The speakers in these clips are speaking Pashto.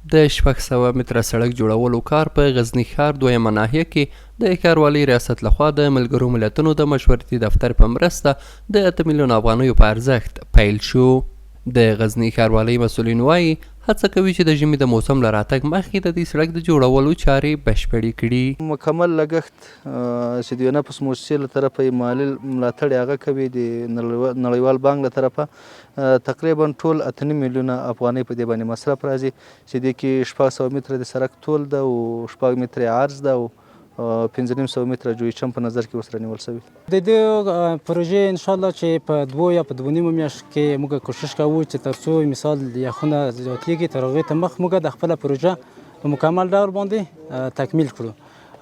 د 600 متره سړک جوړولو کار په غزني ښار دویمه ناحیه کې د ښاروالۍ ریاست لخوا د ملګرو ملتونو د مشورتي دفتر په مرسته د 8 میلیون افغانیو په ارزښت پیل شو. د غزني ښاروالۍ مسؤلین وایي هڅه کوي چې د ژمي د موسم له راتګ مخکې د دې سړک د جوړولو چارې بشپړې کړي. مکمل لګښت چې د یونپس موسسې له طرفه مالي ملاتړ هغه کوي د نړیوال بانک له طرفه تقریبا ټول 8 میلیونه افغانۍ په دې باندې مصرف راځي چې د کې 600 متره د سړک طول ده او 6 متره عرض ده او 500 متره جویچم په نظر کې ورسره نیول شوی. د دې پروژې ان شاء الله چې په 2 یا په 2.5 میاشت کې موږ کوشش کوو چې ترڅو مثال یخونه زیاتېږي تر هغې ته مخ موږ د خپله پروژه په مکمل ډول باندې تکمیل کړو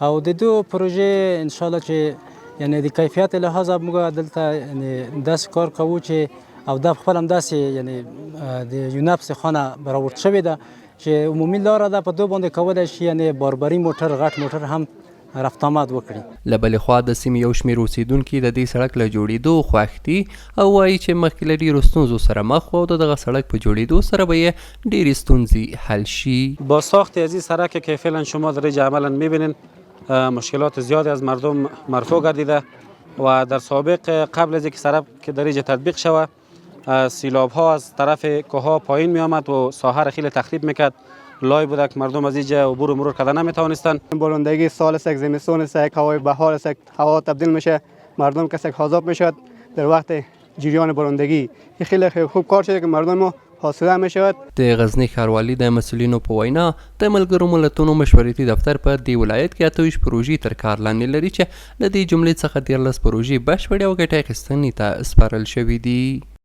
او د دې پروژې ان شاء الله چې یعنی د کیفیت لحاظه موږ دلته یعنی داسې کار کوو چې او دا خپل همداسې یعنی د یونپس خانه برآورد شوې ده چې عمومي لاره ده په 2 باندې کولی شي یعنی باربري موټر غټ موټر هم رفت آمد وکړي. له بلې خوا د سیمې یو شمېر اوسیدونکي د دې سړک له جوړېدو خوښ دي او وایي چې مخکې له ډېرو ستونزو سره مخ و او د دغه سړک په جوړېدو سره به یې ډېرې ستونزې حل شي. با ساخت از این سرک که فعلا شما در اینجا عملا میبینین مشکلات زیادی از مردم مرفوع گردیده و در سابق قبل از اینکه سرک در اینجا تطبیق شود سیلاب ها از طرف کوه پایین می آمد و ساحه را خیلی تخریب میکرد. لای بود که مردم از اینجا عبور و مرور کردن نمیتوانستند. بارندگی سال است، زمستون است، هوای بهار است، هوا تبدیل میشه، مردم کسی حذاب میشد در وقت جریان بارندگی. این خیلی خوب کار شده که مردم حاصله میشود. د غزني ښاروالۍ د مسؤلینو په وینا د ملګرو ملتونو مشورتي دفتر په دې ولایت کې 28 پروژې تر کار لاندې لري چې له دې جملې څخه 13 پروژې بشپړې او ګټې اخیستنې ته سپارل شوي دي.